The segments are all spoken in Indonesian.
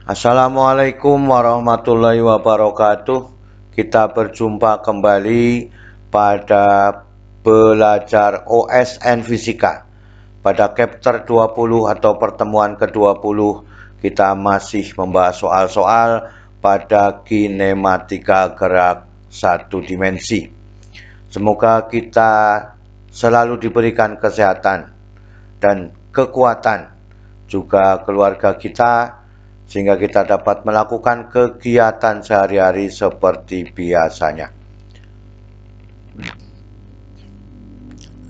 Assalamualaikum warahmatullahi wabarakatuh. Kita berjumpa kembali pada belajar OSN Fisika. Pada chapter 20 atau pertemuan ke-20 kita masih membahas soal-soal pada kinematika gerak satu dimensi. Semoga kita selalu diberikan kesehatan dan kekuatan, juga keluarga kita, sehingga kita dapat melakukan kegiatan sehari-hari seperti biasanya.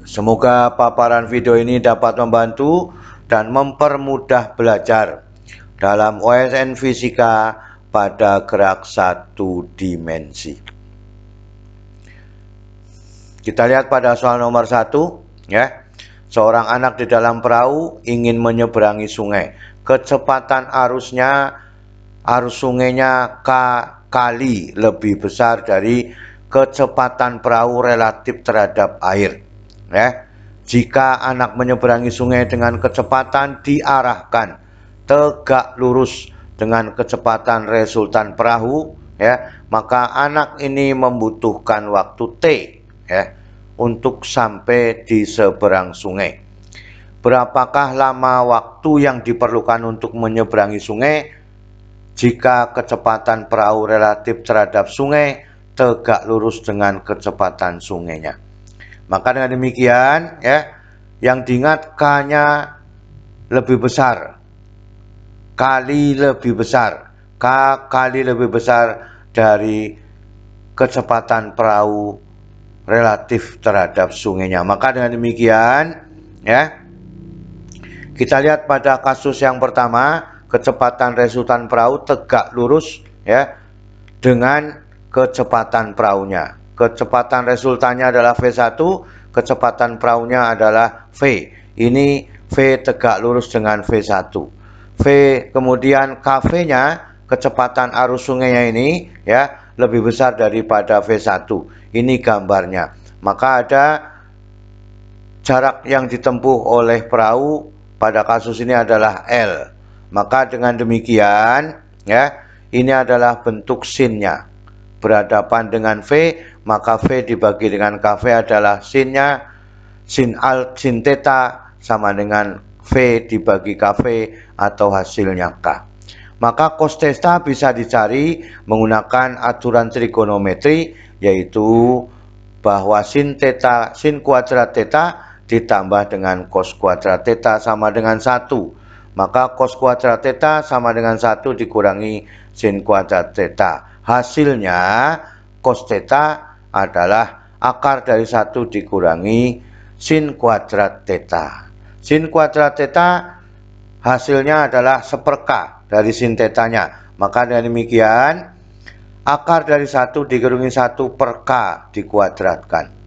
Semoga paparan video ini dapat membantu dan mempermudah belajar dalam OSN Fisika pada gerak satu dimensi. Kita lihat pada soal nomor 1, ya. Seorang anak di dalam perahu ingin menyeberangi sungai. Kecepatan arus sungainya kali lebih besar dari kecepatan perahu relatif terhadap air. Ya. Jika anak menyeberangi sungai dengan kecepatan diarahkan tegak lurus dengan kecepatan resultan perahu, ya, maka anak ini membutuhkan waktu T, ya, untuk sampai di seberang sungai. Berapakah lama waktu yang diperlukan untuk menyeberangi sungai jika kecepatan perahu relatif terhadap sungai tegak lurus dengan kecepatan sungainya? Maka dengan demikian, ya, yang diingat K-nya lebih besar, kali lebih besar, K kali lebih besar dari kecepatan perahu relatif terhadap sungainya. Maka dengan demikian, ya, kita lihat pada kasus yang pertama, kecepatan resultan perahu tegak lurus, ya, dengan kecepatan perahunya. Kecepatan resultannya adalah V1, kecepatan perahunya adalah V. Ini V tegak lurus dengan V1. V kemudian KV-nya, kecepatan arus sungainya ini, ya, lebih besar daripada V1. Ini gambarnya. Maka ada jarak yang ditempuh oleh perahu pada kasus ini adalah L. Maka dengan demikian, ya, ini adalah bentuk sinnya. Berhadapan dengan V, maka V dibagi dengan KV adalah sinnya. Sin theta sama dengan V dibagi KV atau hasilnya K. Maka cos theta bisa dicari menggunakan aturan trigonometri, yaitu bahwa sin kuadrat theta ditambah dengan cos kuadrat theta sama dengan 1. Maka cos kuadrat theta sama dengan 1 dikurangi sin kuadrat theta. Hasilnya cos theta adalah akar dari 1 dikurangi sin kuadrat theta. Sin kuadrat theta hasilnya adalah seperka dari sin tetanya. Maka dengan demikian, akar dari 1 dikurangi 1 per K dikuadratkan.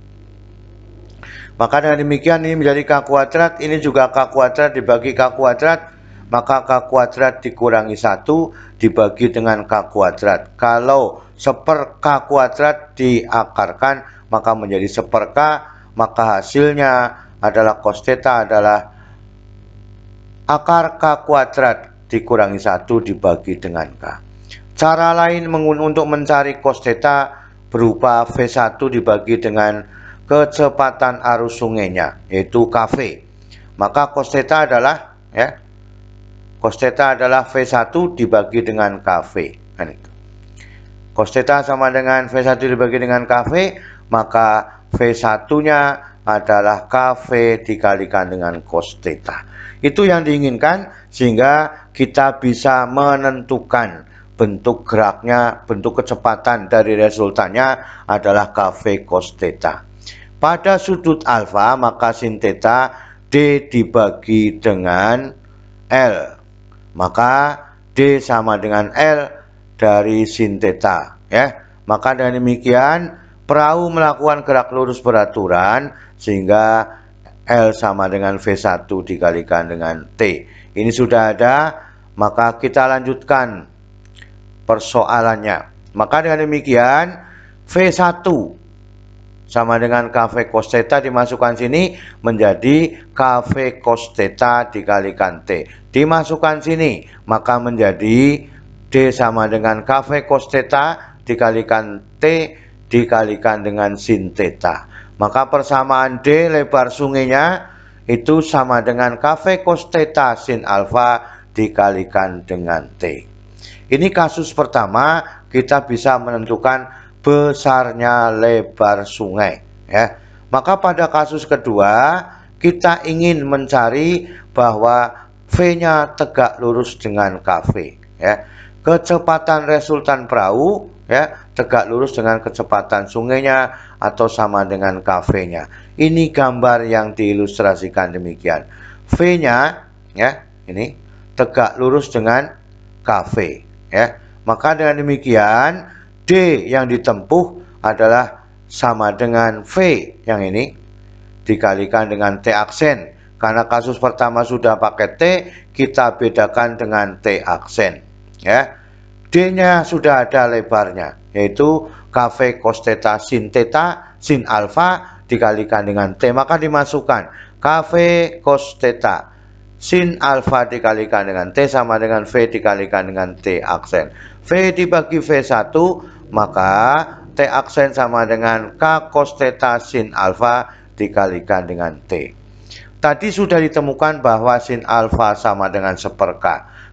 Maka dengan demikian ini menjadi K kuadrat, ini juga K kuadrat dibagi K kuadrat, maka K kuadrat dikurangi 1 dibagi dengan K kuadrat. Kalau seper K kuadrat diakarkan, maka menjadi seper K, maka hasilnya adalah cos theta adalah akar K kuadrat dikurangi 1 dibagi dengan K. Cara lain untuk mencari cos theta berupa V1 dibagi dengan kecepatan arus sungainya, yaitu KV. Maka cos theta adalah, ya, cos theta adalah V1 dibagi dengan KV. Kan itu. Cos theta sama dengan V1 dibagi dengan KV, maka V1-nya adalah KV dikalikan dengan cos theta. Itu yang diinginkan, sehingga kita bisa menentukan bentuk geraknya, bentuk kecepatan dari resultannya adalah KV cos theta. Pada sudut alfa, maka sin theta D dibagi dengan L. Maka D sama dengan L dari sin theta, ya. Maka dengan demikian perahu melakukan gerak lurus beraturan, sehingga L sama dengan V1 dikalikan dengan T. Ini sudah ada, maka kita lanjutkan persoalannya. Maka dengan demikian V1 sama dengan KV cos theta dimasukkan sini menjadi KV cos theta dikalikan T. Dimasukkan sini, maka menjadi D sama dengan KV cos theta dikalikan T dikalikan dengan sin theta. Maka persamaan D lebar sungainya itu sama dengan KV cos theta sin alfa dikalikan dengan T. Ini kasus pertama, kita bisa menentukan besarnya lebar sungai, ya. Maka pada kasus kedua kita ingin mencari bahwa V-nya tegak lurus dengan KV, ya. Kecepatan resultan perahu, ya, tegak lurus dengan kecepatan sungainya atau sama dengan KV-nya. Ini gambar yang diilustrasikan demikian. V-nya, ya, ini tegak lurus dengan KV, ya. Maka dengan demikian D yang ditempuh adalah sama dengan V yang ini dikalikan dengan T aksen. Karena kasus pertama sudah pakai T, kita bedakan dengan T aksen, ya. D-nya sudah ada lebarnya, yaitu KV cos theta sin alfa dikalikan dengan T. Maka dimasukkan KV cos theta sin alfa dikalikan dengan T sama dengan V dikalikan dengan T aksen. V dibagi V1, maka T aksen sama dengan K cos theta sin alfa dikalikan dengan T. Tadi sudah ditemukan bahwa sin alfa sama dengan 1/K.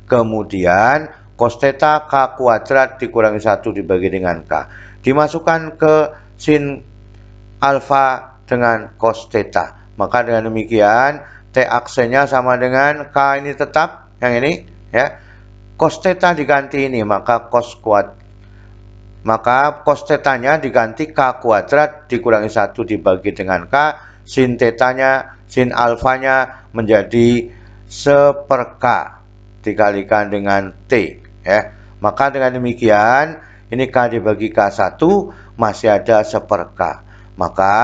Kemudian cos theta K kuadrat dikurangi 1 dibagi dengan K. Dimasukkan ke sin alfa dengan cos theta. Maka dengan demikian T aksennya sama dengan K ini tetap, yang ini, ya. Cos theta diganti ini, maka cos thetanya diganti K kuadrat dikurangi 1 dibagi dengan K. Sin tetanya, sin alfanya menjadi 1/K dikalikan dengan T, ya. Maka dengan demikian ini K dibagi K1 masih ada 1/K. Maka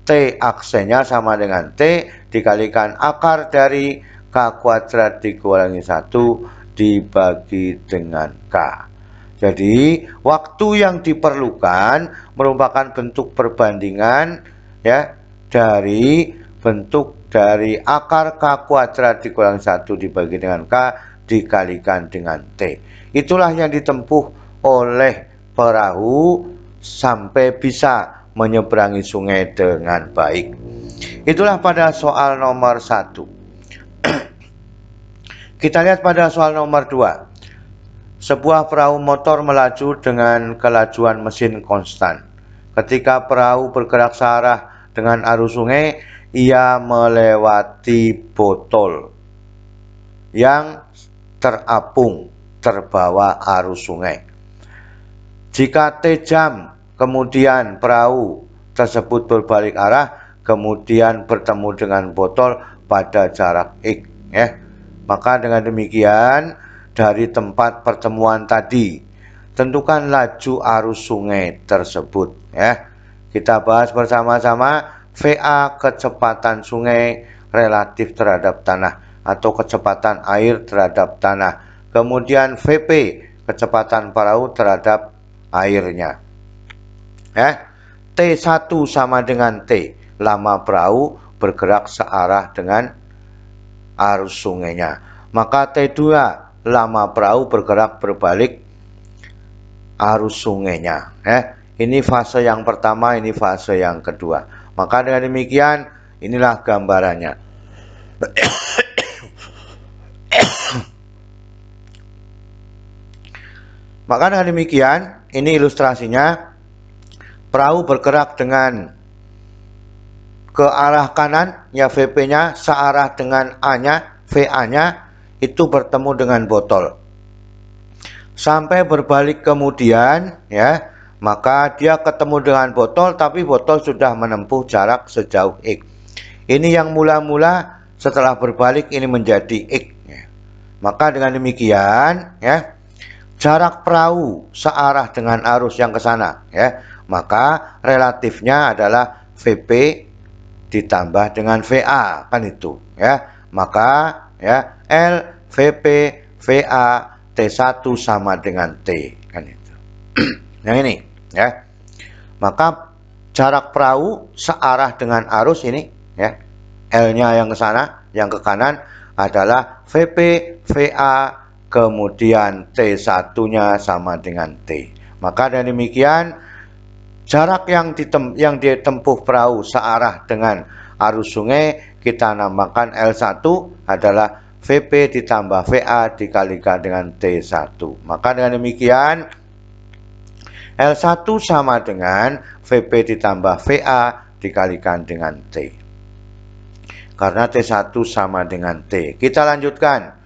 T aksennya sama dengan T dikalikan akar dari K kuadrat dikurangi 1 dibagi dengan K. Jadi waktu yang diperlukan merupakan bentuk perbandingan, ya, dari bentuk dari akar K kuadrat dikurangi 1 dibagi dengan K dikalikan dengan T. Itulah yang ditempuh oleh perahu sampai bisa menyeberangi sungai dengan baik. Itulah pada soal nomor 1. Kita lihat pada soal nomor 2. Sebuah perahu motor melaju dengan kelajuan mesin konstan. Ketika perahu bergerak searah dengan arus sungai, ia melewati botol yang terapung terbawa arus sungai. Jika T jam kemudian perahu tersebut berbalik arah, kemudian bertemu dengan botol pada jarak X, ya. Maka dengan demikian dari tempat pertemuan tadi tentukan laju arus sungai tersebut, ya. Kita bahas bersama-sama. VA kecepatan sungai relatif terhadap tanah atau kecepatan air terhadap tanah. Kemudian VP kecepatan perahu terhadap airnya. T1 sama dengan T, lama perahu bergerak searah dengan arus sungainya. Maka T2 lama perahu bergerak berbalik arus sungainya. Ini fase yang pertama, ini fase yang kedua. Maka dengan demikian inilah gambarannya. Maka dengan demikian ini ilustrasinya. Perahu bergerak dengan ke arah kanan, ya, VP-nya searah dengan A-nya, VA-nya itu bertemu dengan botol. Sampai berbalik kemudian, ya, maka dia ketemu dengan botol, tapi botol sudah menempuh jarak sejauh X. Ini yang mula-mula setelah berbalik ini menjadi X, ya. Maka dengan demikian, ya, jarak perahu searah dengan arus yang ke sana, ya, maka relatifnya adalah VP ditambah dengan VA, kan itu, ya. Maka, ya, L VP VA T1 sama dengan T, kan itu. Yang ini, ya. Maka jarak perahu searah dengan arus ini, ya, L-nya yang ke sana, yang ke kanan adalah VP VA kemudian T1-nya sama dengan T. Maka dengan demikian, jarak yang ditempuh perahu searah dengan arus sungai kita namakan L1 adalah VP ditambah VA dikalikan dengan T1. Maka dengan demikian, L1 sama dengan VP ditambah VA dikalikan dengan T. Karena T1 sama dengan T. Kita lanjutkan.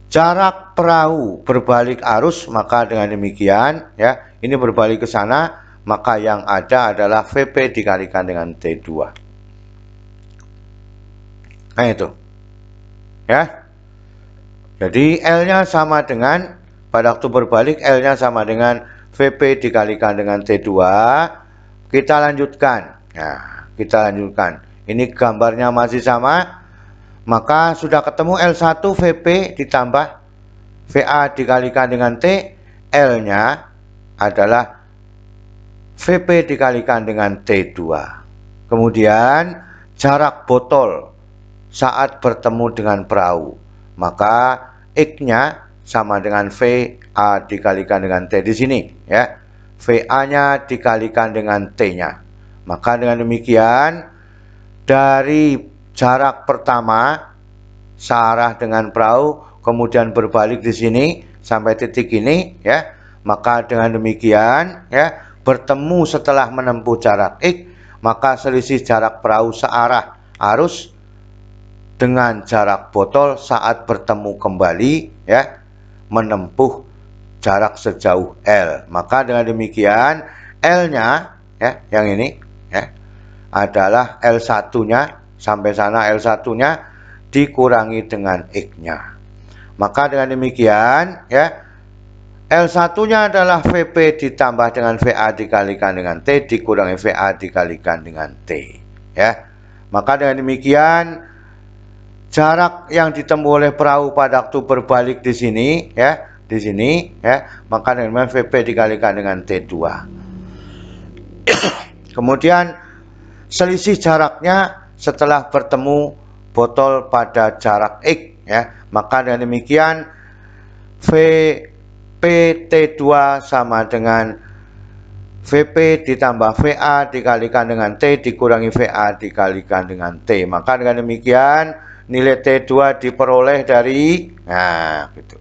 Jarak perahu berbalik arus, maka dengan demikian ya, ini berbalik ke sana, maka yang ada adalah VP dikalikan dengan T2. Nah itu. Ya. Jadi L-nya sama dengan, pada waktu berbalik L-nya sama dengan VP dikalikan dengan T2. Kita lanjutkan. Nah, kita lanjutkan. Ini gambarnya masih sama. Maka sudah ketemu L1 VP ditambah VA dikalikan dengan T. L-nya adalah VP dikalikan dengan T2. Kemudian jarak botol saat bertemu dengan perahu. Maka X-nya sama dengan VA dikalikan dengan T di sini ya. VA-nya dikalikan dengan T-nya. Maka dengan demikian, dari jarak pertama searah dengan perahu kemudian berbalik di sini sampai titik ini ya, maka dengan demikian ya, bertemu setelah menempuh jarak X, maka selisih jarak perahu searah arus dengan jarak botol saat bertemu kembali ya, menempuh jarak sejauh L. Maka dengan demikian L-nya ya, yang ini ya, adalah L1-nya sampai sana, L1-nya dikurangi dengan X-nya. Maka dengan demikian ya, L1-nya adalah VP ditambah dengan VA dikalikan dengan T dikurangi VA dikalikan dengan T ya. Maka dengan demikian, jarak yang ditempuh oleh perahu pada waktu berbalik di sini ya, di sini ya, maka dengan VP dikalikan dengan T2. Kemudian selisih jaraknya setelah bertemu botol pada jarak X ya, maka dengan demikian VP-T2 sama dengan VP ditambah VA dikalikan dengan T dikurangi VA dikalikan dengan T. Maka dengan demikian nilai T2 diperoleh dari, nah gitu,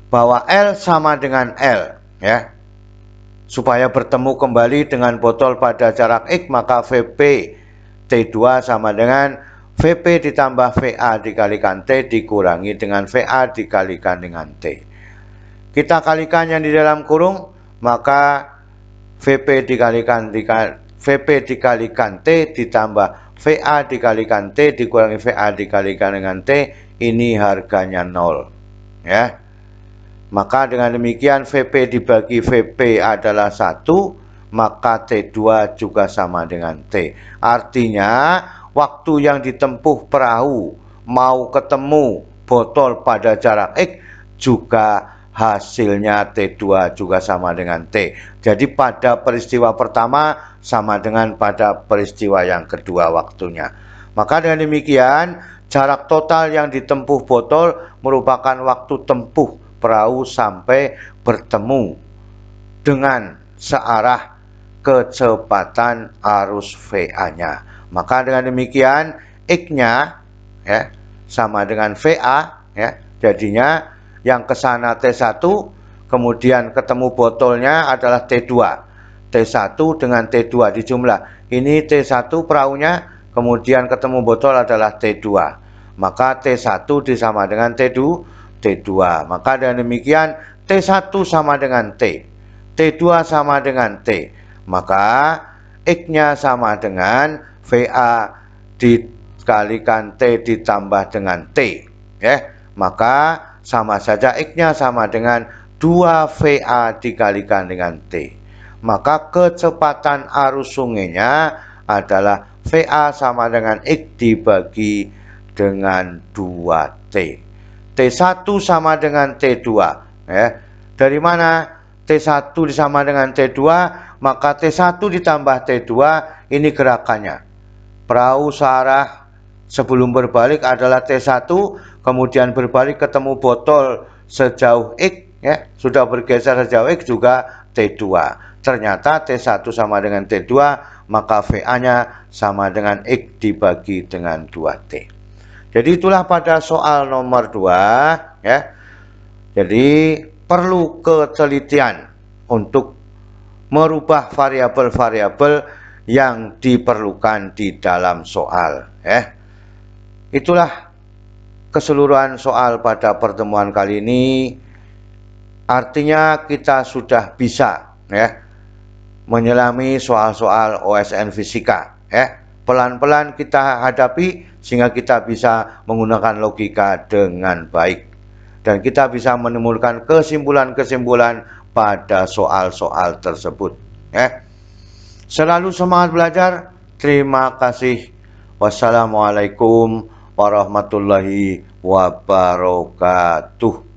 bahwa L sama dengan L ya. Supaya bertemu kembali dengan botol pada jarak X, maka VP T2 sama dengan VP ditambah VA dikalikan T dikurangi dengan VA dikalikan dengan T. Kita kalikan yang di dalam kurung, maka VP dikalikan T ditambah VA dikalikan T dikurangi VA dikalikan dengan T, ini harganya 0 ya. Maka dengan demikian VP dibagi VP adalah 1, maka T2 juga sama dengan T. Artinya waktu yang ditempuh perahu mau ketemu botol pada jarak X juga hasilnya T2 juga sama dengan T. Jadi pada peristiwa pertama sama dengan pada peristiwa yang kedua waktunya. Maka dengan demikian jarak total yang ditempuh botol merupakan waktu tempuh perahu sampai bertemu dengan searah kecepatan arus VA-nya. Maka dengan demikian X-nya ya, sama dengan VA ya. Jadinya yang ke sana T1, kemudian ketemu botolnya adalah T2. T1 dengan T2 dijumlah. Ini T1 perahunya, kemudian ketemu botol adalah T2. Maka T1 disama dengan T2. Maka dengan demikian T1 sama dengan T, T2 sama dengan T, maka X-nya sama dengan VA dikalikan T ditambah dengan T ya. Maka sama saja X-nya sama dengan 2VA dikalikan dengan T. Maka kecepatan arus sungainya adalah VA sama dengan X dibagi dengan 2T. T1 sama dengan T2 ya. Dari mana T1 disama dengan T2? Maka T1 ditambah T2 ini gerakannya. Perahu searah sebelum berbalik adalah T1, kemudian berbalik ketemu botol sejauh X, ya, sudah bergeser sejauh X juga T2. Ternyata T1 sama dengan T2, maka VA-nya sama dengan X dibagi dengan 2T. Jadi itulah pada soal nomor 2, ya. Jadi perlu ketelitian untuk merubah variabel-variabel yang diperlukan di dalam soal, ya. Itulah keseluruhan soal pada pertemuan kali ini. Artinya kita sudah bisa, ya, menyelami soal-soal OSN fisika, ya. Pelan-pelan kita hadapi sehingga kita bisa menggunakan logika dengan baik dan kita bisa menemukan kesimpulan-kesimpulan pada soal-soal tersebut, ya. Selalu semangat belajar. Terima kasih. Wassalamualaikum warahmatullahi wabarakatuh.